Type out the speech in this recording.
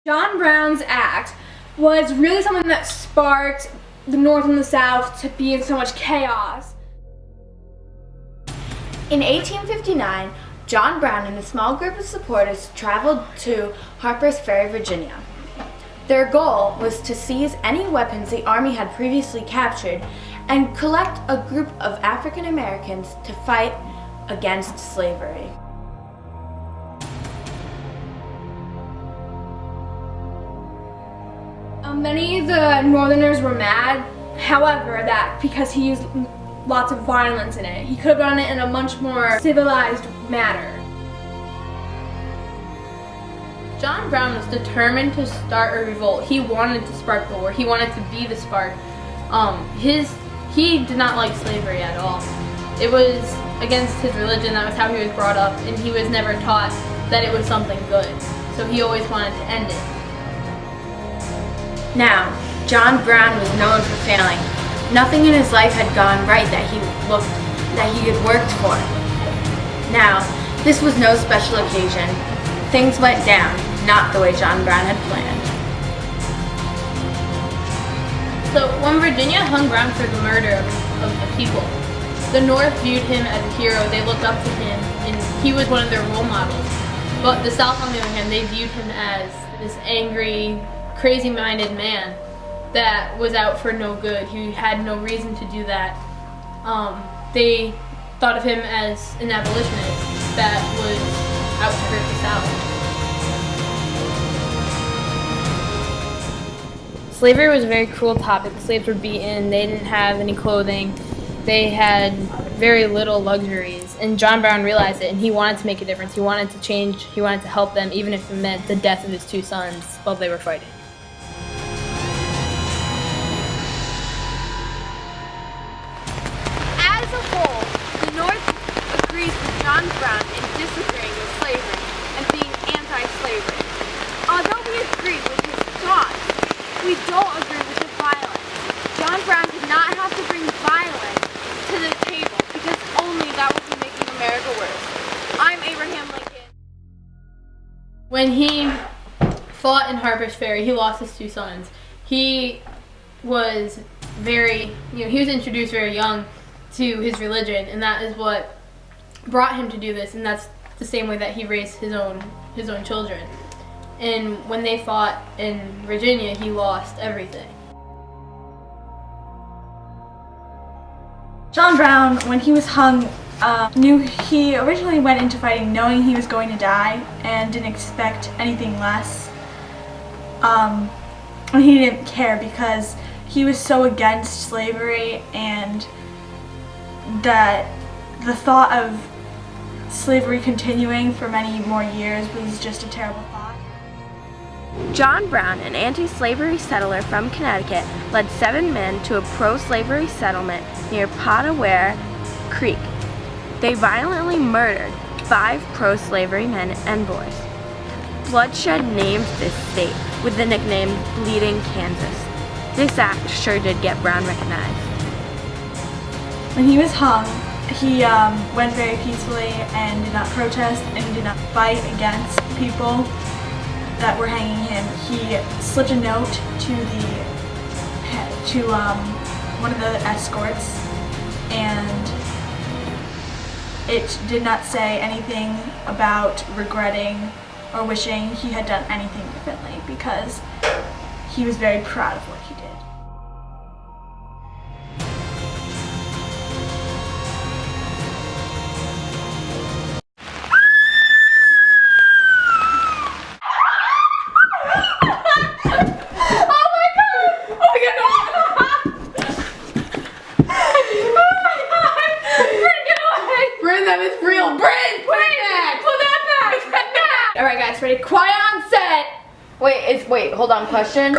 John Brown's act was really something that sparked the North and the South to be in so much chaos. In 1859, John Brown and a small group of supporters traveled to Harper's Ferry, Virginia. Their goal was to seize any weapons the Army had previously captured and collect a group of African Americans to fight against slavery. Many of the Northerners were mad, however, that because he used lots of violence in it, he could have done it in a much more civilized manner. John Brown was determined to start a revolt. He wanted to spark the war. He wanted to be the spark. He did not like slavery at all. It was against his religion. That was how he was brought up, and he was never taught that it was something good. So he always wanted to end it. Now, John Brown was known for failing. Nothing in his life had gone right that he had worked for. Now, this was no special occasion. Things went down, not the way John Brown had planned. So when Virginia hung Brown for the murder of the people, the North viewed him as a hero. They looked up to him, and he was one of their role models. But the South, on the other hand, they viewed him as this angry, crazy-minded man that was out for no good. He had no reason to do that. They thought of him as an abolitionist that was out to hurt the South. Slavery was a very cruel topic. The slaves were beaten. They didn't have any clothing. They had very little luxuries. And John Brown realized it, and he wanted to make a difference. He wanted to change. He wanted to help them, even if it meant the death of his two sons while they were fighting. As a whole, the North agrees with John Brown in disagreeing with slavery and being anti-slavery. Although we agree with his thoughts, we don't agree with the violence. John Brown did not have to bring violence to the table because only that would be making America worse. I'm Abraham Lincoln. When he fought in Harper's Ferry, he lost his two sons. He was he was introduced very young to his religion, and that is what brought him to do this, and that's the same way that he raised his own children. And when they fought in Virginia, he lost everything. John Brown, when he was hung, he originally went into fighting knowing he was going to die and didn't expect anything less. And he didn't care because he was so against slavery, and that the thought of slavery continuing for many more years was just a terrible thought. John Brown, an anti-slavery settler from Connecticut, led 7 men to a pro-slavery settlement near Pottaware Creek. They violently murdered 5 pro-slavery men and boys. Bloodshed named this state with the nickname Bleeding Kansas. This act sure did get Brown recognized. When he was hung, he went very peacefully and did not protest and did not fight against people that were hanging him. He slipped a note to one of the escorts, and it did not say anything about regretting or wishing he had done anything differently, because he was very proud of what he did. Brynn, that is real. Brynn, put it back. Put that back. Put that back. All right, guys, ready? Quiet on set. Wait, hold on, question?